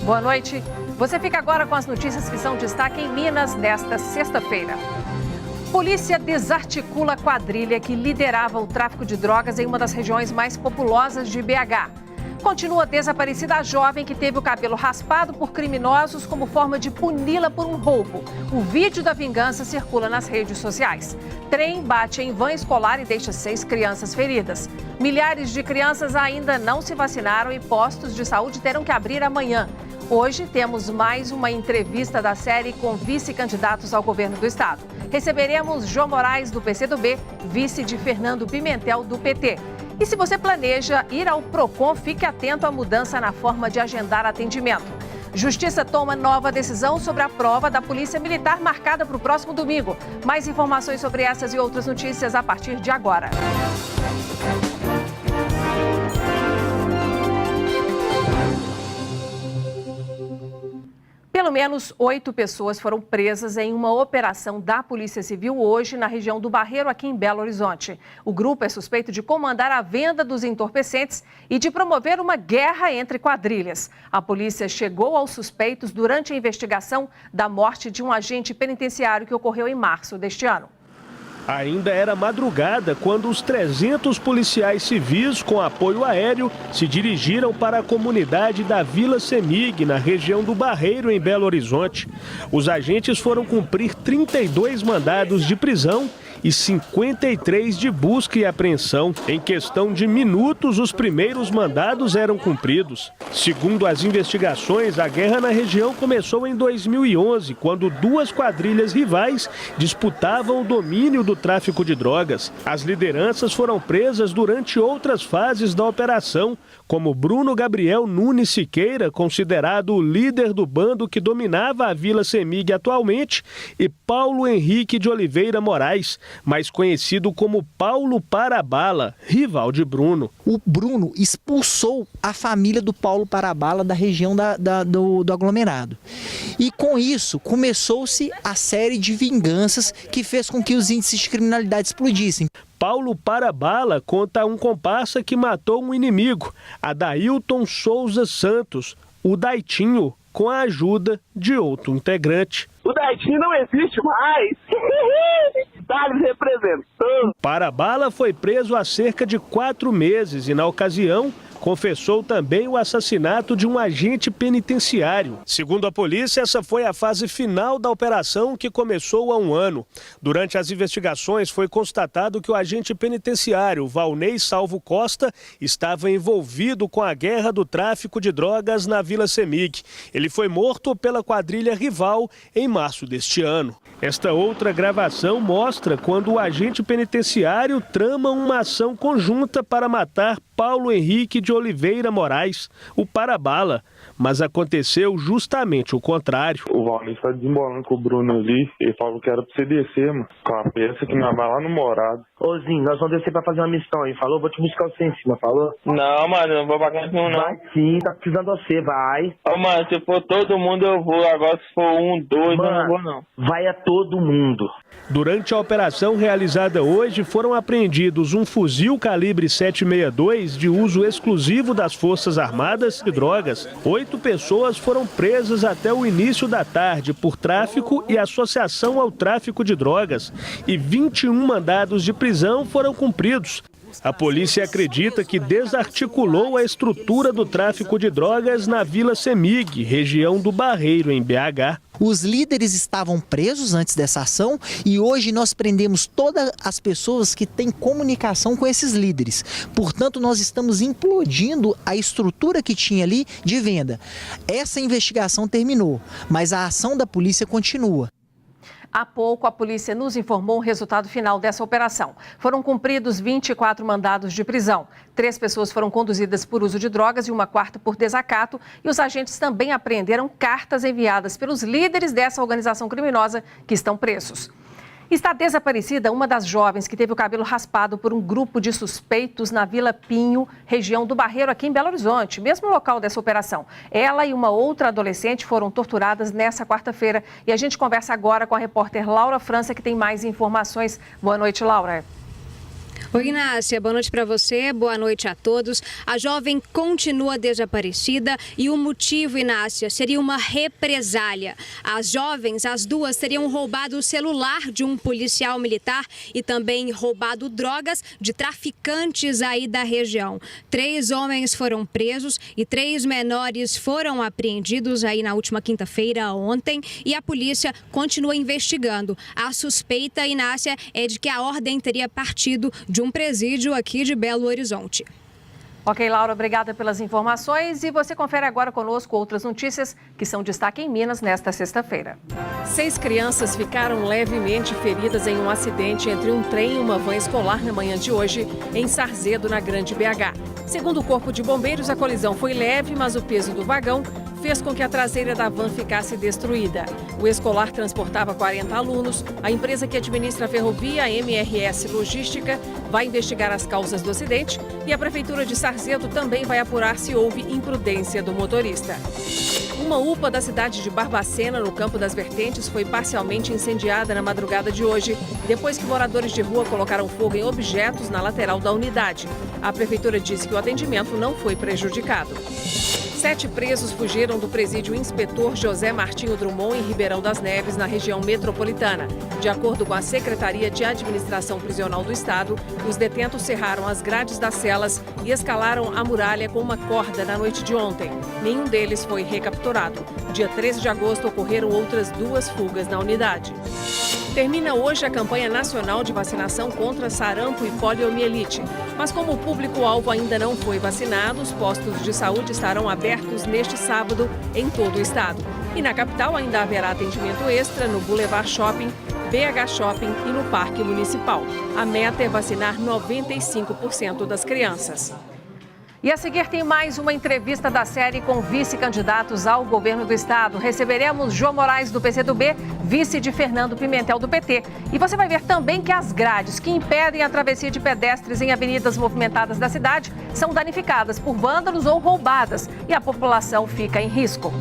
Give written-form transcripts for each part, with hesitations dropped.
Boa noite. Você fica agora com as notícias que são destaque em Minas nesta sexta-feira. Polícia desarticula a quadrilha que liderava o tráfico de drogas em uma das regiões mais populosas de BH. Continua desaparecida a jovem que teve o cabelo raspado por criminosos como forma de puni-la por um roubo. O vídeo da vingança circula nas redes sociais. Trem bate em van escolar e deixa 6 crianças feridas. Milhares de crianças ainda não se vacinaram e postos de saúde terão que abrir amanhã. Hoje temos mais uma entrevista da série com vice-candidatos ao governo do estado. Receberemos João Moraes, do PCdoB, vice de Fernando Pimentel, do PT. E se você planeja ir ao Procon, fique atento à mudança na forma de agendar atendimento. Justiça toma nova decisão sobre a prova da Polícia Militar marcada para o próximo domingo. Mais informações sobre essas e outras notícias a partir de agora. Pelo menos 8 pessoas foram presas em uma operação da Polícia Civil hoje na região do Barreiro, aqui em Belo Horizonte. O grupo é suspeito de comandar a venda dos entorpecentes e de promover uma guerra entre quadrilhas. A polícia chegou aos suspeitos durante a investigação da morte de um agente penitenciário que ocorreu em março deste ano. Ainda era madrugada quando os 300 policiais civis com apoio aéreo se dirigiram para a comunidade da Vila Semig, na região do Barreiro, em Belo Horizonte. Os agentes foram cumprir 32 mandados de prisão e 53 de busca e apreensão. Em questão de minutos, os primeiros mandados eram cumpridos. Segundo as investigações, a guerra na região começou em 2011, quando 2 quadrilhas rivais disputavam o domínio do tráfico de drogas. As lideranças foram presas durante outras fases da operação, como Bruno Gabriel Nunes Siqueira, considerado o líder do bando que dominava a Vila Semig atualmente, e Paulo Henrique de Oliveira Moraes, mais conhecido como Paulo Parabala, rival de Bruno. O Bruno expulsou a família do Paulo Parabala da região do aglomerado. E com isso começou-se a série de vinganças que fez com que os índices de criminalidade explodissem. Paulo Parabala conta um comparsa que matou um inimigo, Adailton Souza Santos, o Daitinho, com a ajuda de outro integrante. O Daitinho não existe mais. Está representando. Parabala foi preso há cerca de 4 meses e, na ocasião, confessou também o assassinato de um agente penitenciário. Segundo a polícia, essa foi a fase final da operação, que começou há um ano. Durante as investigações, foi constatado que o agente penitenciário Valnei Salvo Costa estava envolvido com a guerra do tráfico de drogas na Vila Semig. Ele foi morto pela quadrilha rival em março deste ano. Esta outra gravação mostra quando o agente penitenciário trama uma ação conjunta para matar Paulo Henrique de Oliveira Moraes, o Parabala, mas aconteceu justamente o contrário. O Valnei está desembolando com o Bruno ali, ele falou que era pra você descer, mano, com a peça que nós vai lá no Morado. Ô Zinho, nós vamos descer pra fazer uma missão aí, falou? Vou te buscar você em cima, falou? Não, mano, não vou pagar não. Vai sim, tá precisando de você, vai. Ô, mano, se for todo mundo eu vou, agora se for 1, 2, mano, eu não vou não. Vai a todo mundo. Durante a operação realizada hoje, foram apreendidos um fuzil calibre 7,62 de uso exclusivo das Forças Armadas e drogas. 8 pessoas foram presas até o início da tarde por tráfico e associação ao tráfico de drogas, e 21 mandados de prisão foram cumpridos. A polícia acredita que desarticulou a estrutura do tráfico de drogas na Vila Semig, região do Barreiro, em BH. Os líderes estavam presos antes dessa ação e hoje nós prendemos todas as pessoas que têm comunicação com esses líderes. Portanto, nós estamos implodindo a estrutura que tinha ali de venda. Essa investigação terminou, mas a ação da polícia continua. Há pouco, a polícia nos informou o resultado final dessa operação. Foram cumpridos 24 mandados de prisão. 3 pessoas foram conduzidas por uso de drogas e uma quarta por desacato. E os agentes também apreenderam cartas enviadas pelos líderes dessa organização criminosa que estão presos. Está desaparecida uma das jovens que teve o cabelo raspado por um grupo de suspeitos na Vila Pinho, região do Barreiro, aqui em Belo Horizonte, mesmo local dessa operação. Ela e uma outra adolescente foram torturadas nessa quarta-feira. E a gente conversa agora com a repórter Laura França, que tem mais informações. Boa noite, Laura. Oi, Inácia, boa noite para você, boa noite a todos. A jovem continua desaparecida e o motivo, Inácia, seria uma represália. As jovens, as duas, teriam roubado o celular de um policial militar e também roubado drogas de traficantes aí da região. 3 homens foram presos e 3 menores foram apreendidos aí na última quinta-feira, ontem, e a polícia continua investigando. A suspeita, Inácia, é de que a ordem teria partido de um presídio aqui de Belo Horizonte. Ok, Laura, obrigada pelas informações e você confere agora conosco outras notícias que são destaque em Minas nesta sexta-feira. 6 crianças ficaram levemente feridas em um acidente entre um trem e uma van escolar na manhã de hoje em Sarzedo, na Grande BH. Segundo o Corpo de Bombeiros, a colisão foi leve, mas o peso do vagão fez com que a traseira da van ficasse destruída. O escolar transportava 40 alunos. A empresa que administra a ferrovia, a MRS Logística, vai investigar as causas do acidente e a Prefeitura de Sarzedo também vai apurar se houve imprudência do motorista. Uma UPA da cidade de Barbacena, no Campo das Vertentes, foi parcialmente incendiada na madrugada de hoje, depois que moradores de rua colocaram fogo em objetos na lateral da unidade. A Prefeitura disse que o atendimento não foi prejudicado. 7 presos fugiram do presídio Inspetor José Martinho Drummond, em Ribeirão das Neves, na região metropolitana. De acordo com a Secretaria de Administração Prisional do Estado, os detentos cerraram as grades das celas e escalaram a muralha com uma corda na noite de ontem. Nenhum deles foi recapturado. Dia 13 de agosto ocorreram outras 2 fugas na unidade. Termina hoje a campanha nacional de vacinação contra sarampo e poliomielite. Mas como o público-alvo ainda não foi vacinado, os postos de saúde estarão abertos neste sábado em todo o estado. E na capital ainda haverá atendimento extra no Boulevard Shopping, BH Shopping e no Parque Municipal. A meta é vacinar 95% das crianças. E a seguir tem mais uma entrevista da série com vice-candidatos ao governo do estado. Receberemos João Moraes do PCdoB, vice de Fernando Pimentel do PT. E você vai ver também que as grades que impedem a travessia de pedestres em avenidas movimentadas da cidade são danificadas por vândalos ou roubadas e a população fica em risco.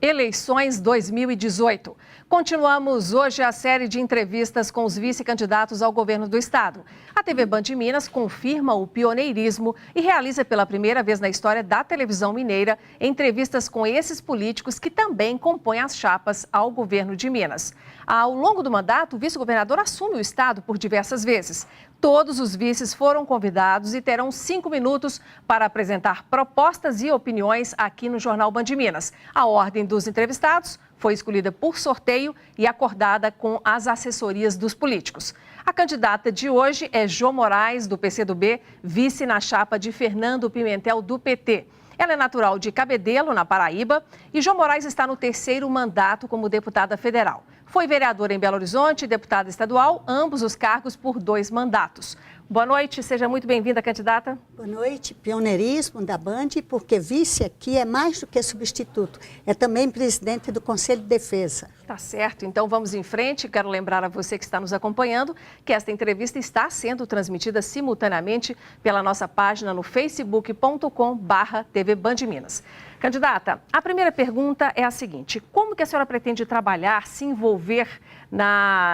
Eleições 2018. Continuamos hoje a série de entrevistas com os vice-candidatos ao governo do estado. A TV Band de Minas confirma o pioneirismo e realiza pela primeira vez na história da televisão mineira entrevistas com esses políticos que também compõem as chapas ao governo de Minas. Ao longo do mandato, o vice-governador assume o estado por diversas vezes. Todos os vices foram convidados e terão 5 minutos para apresentar propostas e opiniões aqui no Jornal Band de Minas. A ordem dos entrevistados foi escolhida por sorteio e acordada com as assessorias dos políticos. A candidata de hoje é João Moraes, do PCdoB, vice na chapa de Fernando Pimentel, do PT. Ela é natural de Cabedelo, na Paraíba, e João Moraes está no 3º mandato como deputada federal. Foi vereadora em Belo Horizonte e deputada estadual, ambos os cargos por 2 mandatos. Boa noite, seja muito bem-vinda, candidata. Boa noite, pioneirismo da Band, porque vice aqui é mais do que substituto, é também presidente do Conselho de Defesa. Tá certo, então vamos em frente. Quero lembrar a você que está nos acompanhando que esta entrevista está sendo transmitida simultaneamente pela nossa página no facebook.com/TV Band Minas. Candidata, a primeira pergunta é a seguinte: como que a senhora pretende trabalhar, se envolver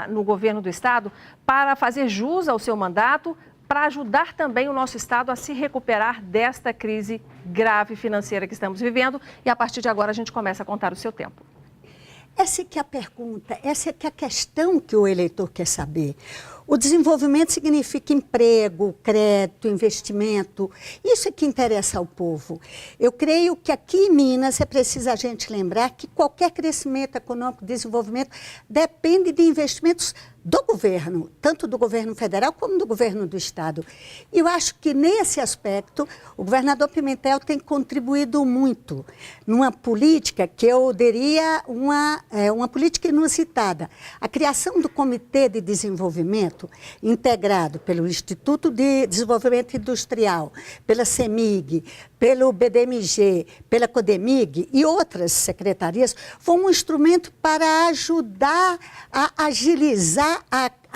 no governo do estado para fazer jus ao seu mandato, para ajudar também o nosso estado a se recuperar desta crise grave financeira que estamos vivendo? E a partir de agora a gente começa a contar o seu tempo. Essa é que é a pergunta, essa é que é a questão que o eleitor quer saber. O desenvolvimento significa emprego, crédito, investimento. Isso é que interessa ao povo. Eu creio que aqui em Minas é preciso a gente lembrar que qualquer crescimento econômico, desenvolvimento, depende de investimentos do governo, tanto do governo federal como do governo do estado. E eu acho que nesse aspecto o governador Pimentel tem contribuído muito numa política que eu diria uma política inusitada. A criação do Comitê de Desenvolvimento, integrado pelo Instituto de Desenvolvimento Industrial, pela CEMIG, pelo BDMG, pela CODEMIG e outras secretarias, foi um instrumento para ajudar a agilizar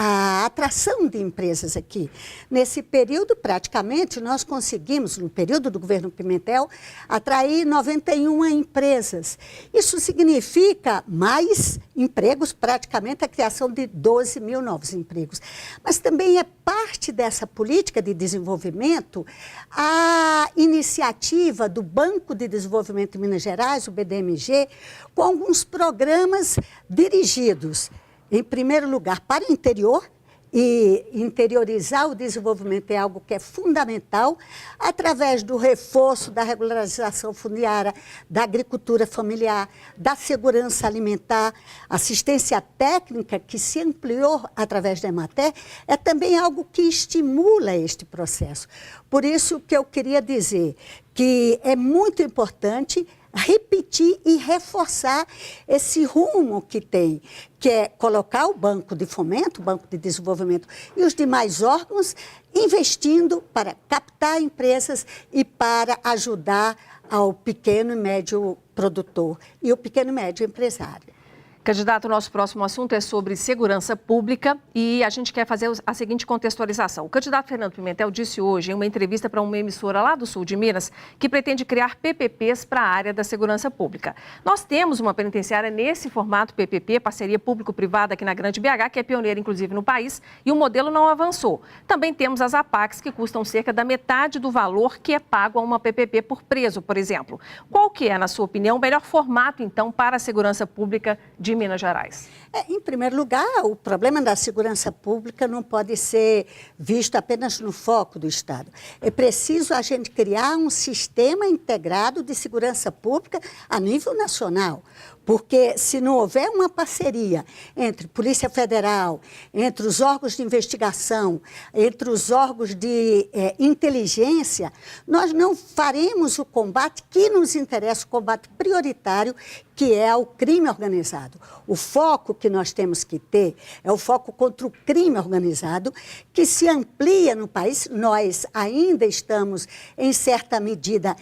a atração de empresas aqui. Nesse período, praticamente, nós conseguimos, no período do governo Pimentel, atrair 91 empresas. Isso significa mais empregos, praticamente a criação de 12 mil novos empregos. Mas também é parte dessa política de desenvolvimento a iniciativa do Banco de Desenvolvimento de Minas Gerais, o BDMG, com alguns programas dirigidos, em primeiro lugar, para o interior, e interiorizar o desenvolvimento é algo que é fundamental, através do reforço da regularização fundiária, da agricultura familiar, da segurança alimentar, assistência técnica, que se ampliou através da Emater, é também algo que estimula este processo. Por isso que eu queria dizer que é muito importante repetir e reforçar esse rumo que tem, que é colocar o Banco de Fomento, o Banco de Desenvolvimento e os demais órgãos investindo para captar empresas e para ajudar ao pequeno e médio produtor e o pequeno e médio empresário. Candidato, o nosso próximo assunto é sobre segurança pública e a gente quer fazer a seguinte contextualização. O candidato Fernando Pimentel disse hoje, em uma entrevista para uma emissora lá do sul de Minas, que pretende criar PPPs para a área da segurança pública. Nós temos uma penitenciária nesse formato PPP, parceria público-privada aqui na Grande BH, que é pioneira inclusive no país, e o modelo não avançou. Também temos as APACs, que custam cerca da metade do valor que é pago a uma PPP por preso, por exemplo. Qual que é, na sua opinião, o melhor formato, então, para a segurança pública de Minas Gerais? Em primeiro lugar, o problema da segurança pública não pode ser visto apenas no foco do Estado. É preciso a gente criar um sistema integrado de segurança pública a nível nacional. Porque se não houver uma parceria entre Polícia Federal, entre os órgãos de investigação, entre os órgãos de inteligência, nós não faremos o combate que nos interessa, o combate prioritário, que é o crime organizado. O foco que nós temos que ter é o foco contra o crime organizado, que se amplia no país. Nós ainda estamos, em certa medida,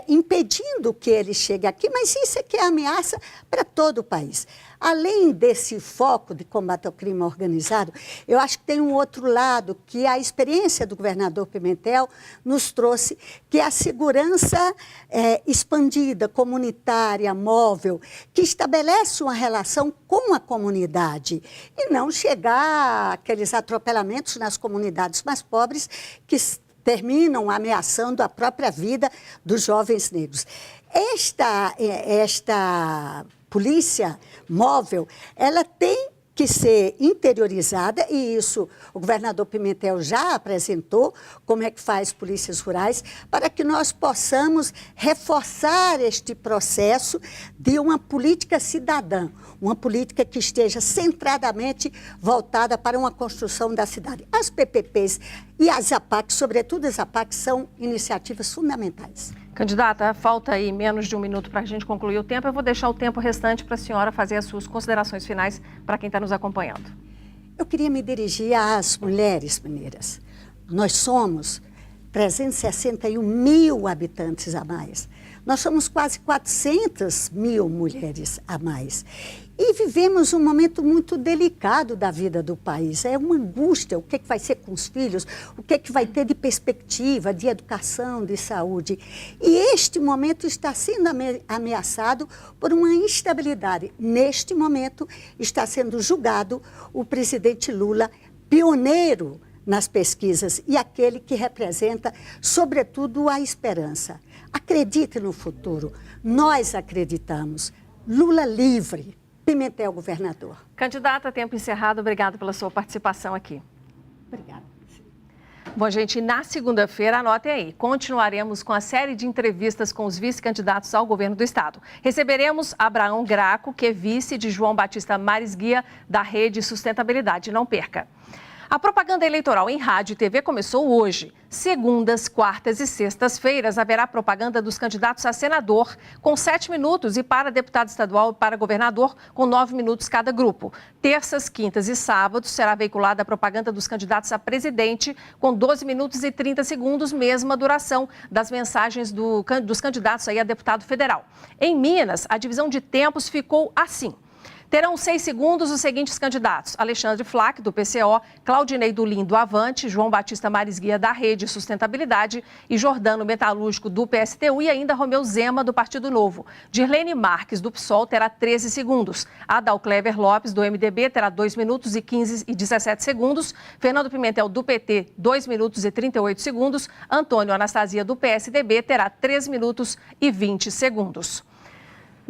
impedindo que ele chegue aqui, mas isso é que é ameaça para todo o país. Além desse foco de combate ao crime organizado, eu acho que tem um outro lado que a experiência do governador Pimentel nos trouxe, que é a segurança expandida, comunitária, móvel, que estabelece uma relação com a comunidade e não chegar àqueles atropelamentos nas comunidades mais pobres que terminam ameaçando a própria vida dos jovens negros. Esta polícia móvel, ela tem que ser interiorizada, e isso o governador Pimentel já apresentou, como é que faz polícias rurais, para que nós possamos reforçar este processo de uma política cidadã, uma política que esteja centradamente voltada para uma construção da cidade. As PPPs e as APACs, sobretudo as APACs, são iniciativas fundamentais. Candidata, falta aí menos de um minuto para a gente concluir o tempo. Eu vou deixar o tempo restante para a senhora fazer as suas considerações finais para quem está nos acompanhando. Eu queria me dirigir às mulheres mineiras. Nós somos 361 mil habitantes a mais. Nós somos quase 400 mil mulheres a mais. E vivemos um momento muito delicado da vida do país. É uma angústia, o que vai ser com os filhos, o que vai ter de perspectiva, de educação, de saúde. E este momento está sendo ameaçado por uma instabilidade. Neste momento está sendo julgado o presidente Lula, pioneiro nas pesquisas e aquele que representa, sobretudo, a esperança. Acredite no futuro. Nós acreditamos. Lula livre. Pimentel governador. Candidata, tempo encerrado. Obrigada pela sua participação aqui. Obrigada. Bom, gente, na segunda-feira, anotem aí, continuaremos com a série de entrevistas com os vice-candidatos ao governo do estado. Receberemos Abraão Graco, que é vice de João Batista Mares Guia, da Rede Sustentabilidade. Não perca. A propaganda eleitoral em rádio e TV começou hoje. Segundas, quartas e sextas-feiras haverá propaganda dos candidatos a senador com 7 minutos e para deputado estadual e para governador com 9 minutos cada grupo. Terças, quintas e sábados será veiculada a propaganda dos candidatos a presidente com 12 minutos e 30 segundos, mesma duração das mensagens dos candidatos aí a deputado federal. Em Minas, a divisão de tempos ficou assim. Terão 6 segundos os seguintes candidatos: Alexandre Flack, do PCO, Claudinei Dulim, do Avante, João Batista Marisguia, da Rede Sustentabilidade e Jordano Metalúrgico, do PSTU e ainda Romeu Zema, do Partido Novo. Dirlene Marques, do PSOL, terá 13 segundos. Adalclever Lopes, do MDB, terá 2 minutos e 15 e 17 segundos. Fernando Pimentel, do PT, 2 minutos e 38 segundos. Antônio Anastasia, do PSDB, terá 3 minutos e 20 segundos.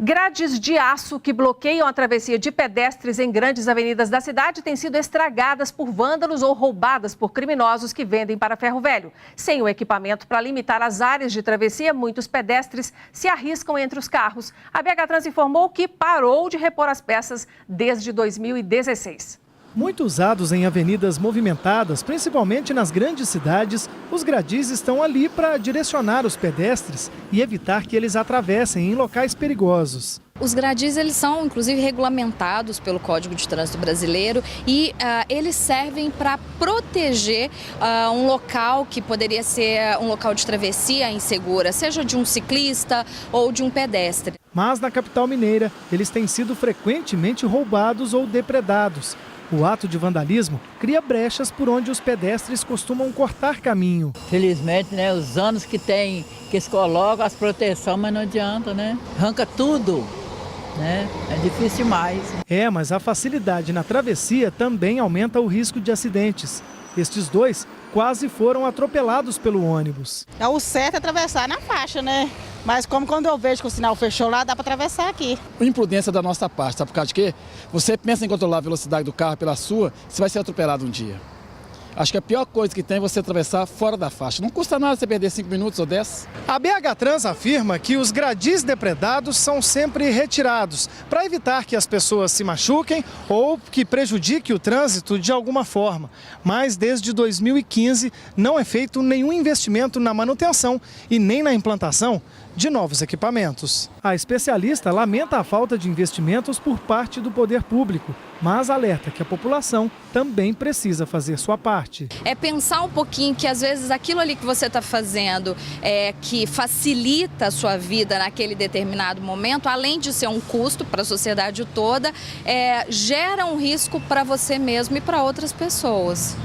Grades de aço que bloqueiam a travessia de pedestres em grandes avenidas da cidade têm sido estragadas por vândalos ou roubadas por criminosos que vendem para ferro velho. Sem o equipamento para limitar as áreas de travessia, muitos pedestres se arriscam entre os carros. A BH Trans informou que parou de repor as peças desde 2016. Muito usados em avenidas movimentadas, principalmente nas grandes cidades, os gradis estão ali para direcionar os pedestres e evitar que eles atravessem em locais perigosos. Os gradis, eles são, inclusive, regulamentados pelo Código de Trânsito Brasileiro e eles servem para proteger um local que poderia ser um local de travessia insegura, seja de um ciclista ou de um pedestre. Mas na capital mineira, eles têm sido frequentemente roubados ou depredados. O ato de vandalismo cria brechas por onde os pedestres costumam cortar caminho. Felizmente, né, os anos que eles colocam as proteções, mas não adianta, né? Arranca tudo, né? É difícil demais. Mas a facilidade na travessia também aumenta o risco de acidentes. Estes dois quase foram atropelados pelo ônibus. O certo é atravessar na faixa, né? Mas como quando eu vejo que o sinal fechou lá, dá para atravessar aqui. Imprudência da nossa parte, sabe por causa de quê? Você pensa em controlar a velocidade do carro pela sua, você vai ser atropelado um dia. Acho que a pior coisa que tem é você atravessar fora da faixa. Não custa nada você perder 5 minutos ou 10. A BH Trans afirma que os gradis depredados são sempre retirados para evitar que as pessoas se machuquem ou que prejudique o trânsito de alguma forma. Mas desde 2015 não é feito nenhum investimento na manutenção e nem na implantação de novos equipamentos. A especialista lamenta a falta de investimentos por parte do poder público, mas alerta que a população também precisa fazer sua parte. É pensar um pouquinho que às vezes aquilo ali que você está fazendo, que facilita a sua vida naquele determinado momento, além de ser um custo para a sociedade toda, gera um risco para você mesmo e para outras pessoas.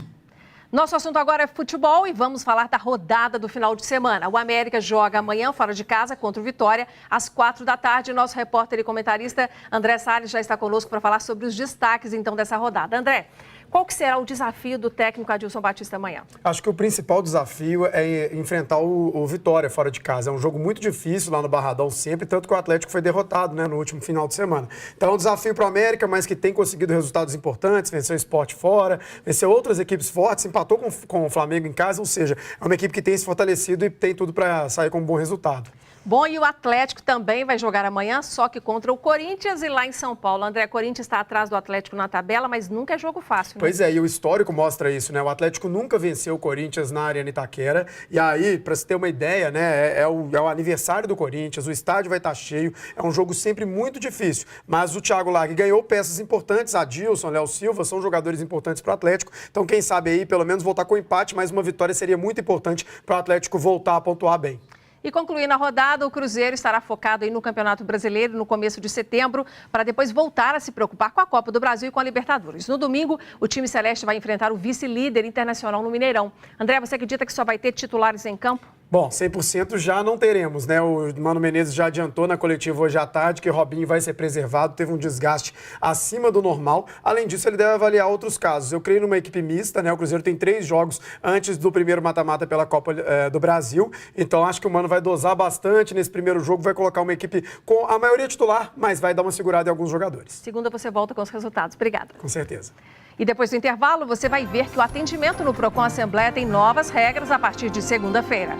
Nosso assunto agora é futebol e vamos falar da rodada do final de semana. O América joga amanhã fora de casa contra o Vitória, às 4 da tarde. Nosso repórter e comentarista André Salles já está conosco para falar sobre os destaques então dessa rodada. André, qual que será o desafio do técnico Adilson Batista amanhã? Acho que o principal desafio é enfrentar o Vitória fora de casa. É um jogo muito difícil lá no Barradão sempre, tanto que o Atlético foi derrotado, né, no último final de semana. Então é um desafio para o América, mas que tem conseguido resultados importantes, venceu o Sport fora, venceu outras equipes fortes, empatou com o Flamengo em casa, ou seja, é uma equipe que tem se fortalecido e tem tudo para sair com um bom resultado. Bom, e o Atlético também vai jogar amanhã, só que contra o Corinthians e lá em São Paulo. André, Corinthians está atrás do Atlético na tabela, mas nunca é jogo fácil, né? Pois é, e o histórico mostra isso, né? O Atlético nunca venceu o Corinthians na Arena Itaquera. E aí, para se ter uma ideia, né, é o aniversário do Corinthians, o estádio vai estar cheio, é um jogo sempre muito difícil. Mas o Thiago Largue ganhou peças importantes, Adilson, Léo Silva, são jogadores importantes para o Atlético. Então, quem sabe aí, pelo menos voltar com empate, mas uma vitória seria muito importante para o Atlético voltar a pontuar bem. E concluindo a rodada, o Cruzeiro estará focado aí no Campeonato Brasileiro no começo de setembro, para depois voltar a se preocupar com a Copa do Brasil e com a Libertadores. No domingo, o time celeste vai enfrentar o vice-líder internacional no Mineirão. André, você acredita que só vai ter titulares em campo? Bom, 100% já não teremos, né? O Mano Menezes já adiantou na coletiva hoje à tarde que Robinho vai ser preservado, teve um desgaste acima do normal. Além disso, ele deve avaliar outros casos. Eu creio numa equipe mista, né? O Cruzeiro tem 3 jogos antes do primeiro mata-mata pela Copa do Brasil. Então, acho que o Mano vai dosar bastante nesse primeiro jogo, vai colocar uma equipe com a maioria titular, mas vai dar uma segurada em alguns jogadores. Segunda você volta com os resultados. Obrigada. Com certeza. E depois do intervalo, você vai ver que o atendimento no Procon Assembleia tem novas regras a partir de segunda-feira.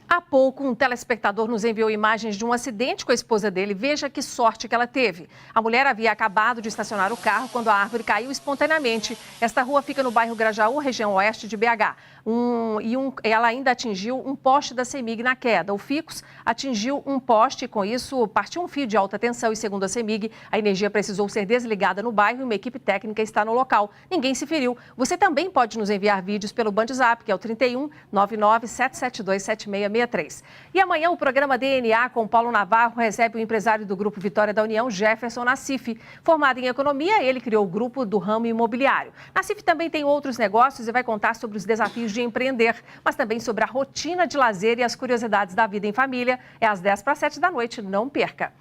Há pouco, um telespectador nos enviou imagens de um acidente com a esposa dele. Veja que sorte que ela teve. A mulher havia acabado de estacionar o carro quando a árvore caiu espontaneamente. Esta rua fica no bairro Grajaú, região oeste de BH. ela ainda atingiu um poste da CEMIG na queda. O Ficus atingiu um poste e, com isso, partiu um fio de alta tensão e, segundo a CEMIG, a energia precisou ser desligada no bairro e uma equipe técnica está no local. Ninguém se feriu. Você também pode nos enviar vídeos pelo WhatsApp, que é o 31 99 772 7663. E amanhã o programa DNA com Paulo Navarro recebe o empresário do Grupo Vitória da União, Jefferson Nassif. Formado em economia, ele criou o grupo do ramo imobiliário. Nassif também tem outros negócios e vai contar sobre os desafios de empreender, mas também sobre a rotina de lazer e as curiosidades da vida em família. É às 6:50 da noite, não perca.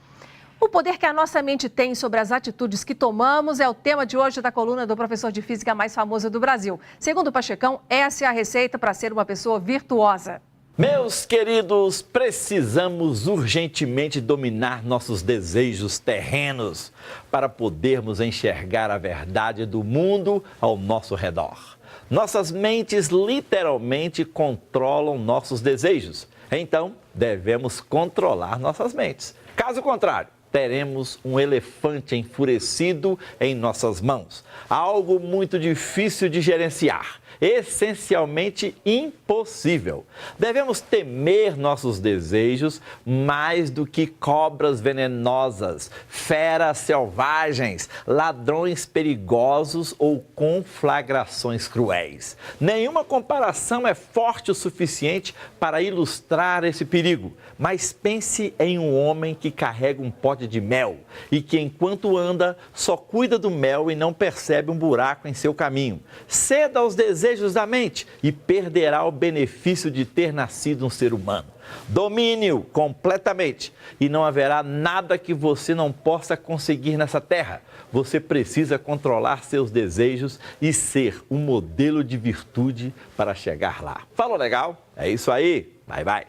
O poder que a nossa mente tem sobre as atitudes que tomamos é o tema de hoje da coluna do professor de física mais famoso do Brasil. Segundo o Pachecão, essa é a receita para ser uma pessoa virtuosa. Meus queridos, precisamos urgentemente dominar nossos desejos terrenos para podermos enxergar a verdade do mundo ao nosso redor. Nossas mentes literalmente controlam nossos desejos, então devemos controlar nossas mentes. Caso contrário, teremos um elefante enfurecido em nossas mãos, algo muito difícil de gerenciar. Essencialmente impossível. Devemos temer nossos desejos mais do que cobras venenosas, feras selvagens, ladrões perigosos ou conflagrações cruéis. Nenhuma comparação é forte o suficiente para ilustrar esse perigo, mas pense em um homem que carrega um pote de mel e que, enquanto anda, só cuida do mel e não percebe um buraco em seu caminho. Ceda aos desejos da mente e perderá o benefício de ter nascido um ser humano. Domine-o completamente e não haverá nada que você não possa conseguir nessa terra. Você precisa controlar seus desejos e ser um modelo de virtude para chegar lá. Falou legal? É isso aí. Bye, bye.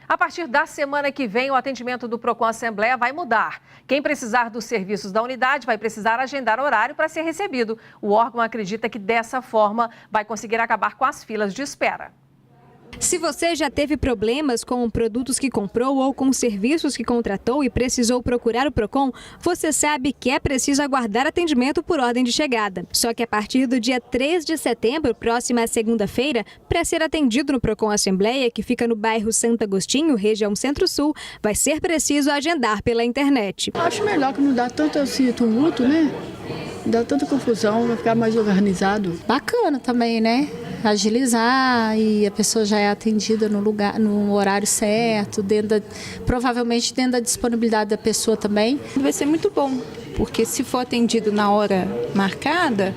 A partir da semana que vem, o atendimento do Procon Assembleia vai mudar. Quem precisar dos serviços da unidade vai precisar agendar horário para ser recebido. O órgão acredita que dessa forma vai conseguir acabar com as filas de espera. Se você já teve problemas com produtos que comprou ou com serviços que contratou e precisou procurar o Procon, você sabe que é preciso aguardar atendimento por ordem de chegada. Só que a partir do dia 3 de setembro, próxima segunda-feira, para ser atendido no Procon Assembleia, que fica no bairro Santo Agostinho, região Centro-Sul, vai ser preciso agendar pela internet. Acho melhor que não dá tanto esse tumulto, né? Dá tanta confusão, vai ficar mais organizado. Bacana também, né? Agilizar e a pessoa já é atendida no lugar, no horário certo, provavelmente dentro da disponibilidade da pessoa também. Vai ser muito bom, porque se for atendido na hora marcada,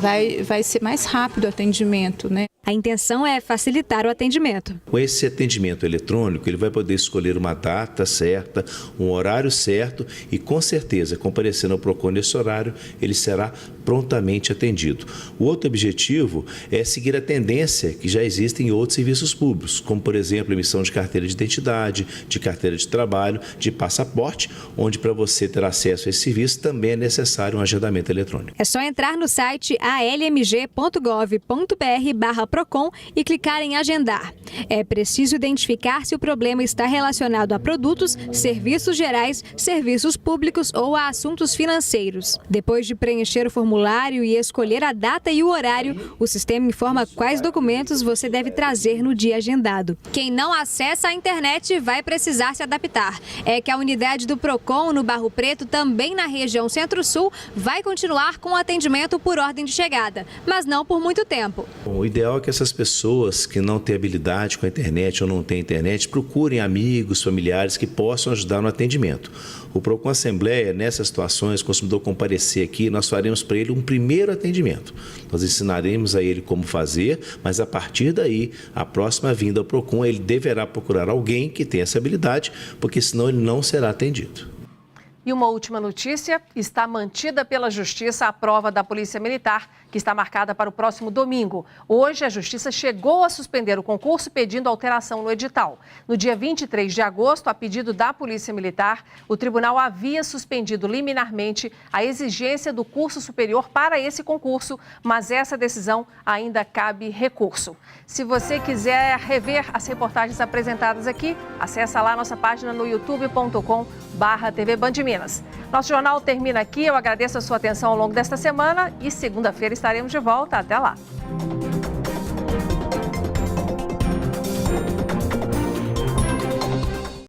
vai ser mais rápido o atendimento, né? A intenção é facilitar o atendimento. Com esse atendimento eletrônico, ele vai poder escolher uma data certa, um horário certo e, com certeza, comparecendo ao Procon nesse horário, ele será prontamente atendido. O outro objetivo é seguir a tendência que já existe em outros serviços públicos, como, por exemplo, emissão de carteira de identidade, de carteira de trabalho, de passaporte, onde, para você ter acesso a esse serviço, também é necessário um agendamento eletrônico. É só entrar no site almg.gov.br/Procon e clicar em agendar. É preciso identificar se o problema está relacionado a produtos, serviços gerais, serviços públicos ou a assuntos financeiros. Depois de preencher o formulário e escolher a data e o horário, o sistema informa quais documentos você deve trazer no dia agendado. Quem não acessa a internet vai precisar se adaptar. É que a unidade do Procon no Barro Preto, também na região Centro-Sul, vai continuar com o atendimento por ordem de chegada, mas não por muito tempo. O ideal é que essas pessoas que não têm habilidade com a internet ou não têm internet procurem amigos, familiares que possam ajudar no atendimento. O Procon Assembleia, nessas situações, consumidor comparecer aqui, nós faremos para ele um primeiro atendimento. Nós ensinaremos a ele como fazer, mas a partir daí, a próxima vinda ao Procon, ele deverá procurar alguém que tenha essa habilidade, porque senão ele não será atendido. E uma última notícia, está mantida pela Justiça a prova da Polícia Militar, que está marcada para o próximo domingo. Hoje, a Justiça chegou a suspender o concurso pedindo alteração no edital. No dia 23 de agosto, a pedido da Polícia Militar, o tribunal havia suspendido liminarmente a exigência do curso superior para esse concurso, mas essa decisão ainda cabe recurso. Se você quiser rever as reportagens apresentadas aqui, acessa lá nossa página no youtube.com/TV Band Minas. Nosso jornal termina aqui. Eu agradeço a sua atenção ao longo desta semana e segunda-feira estaremos de volta. Até lá.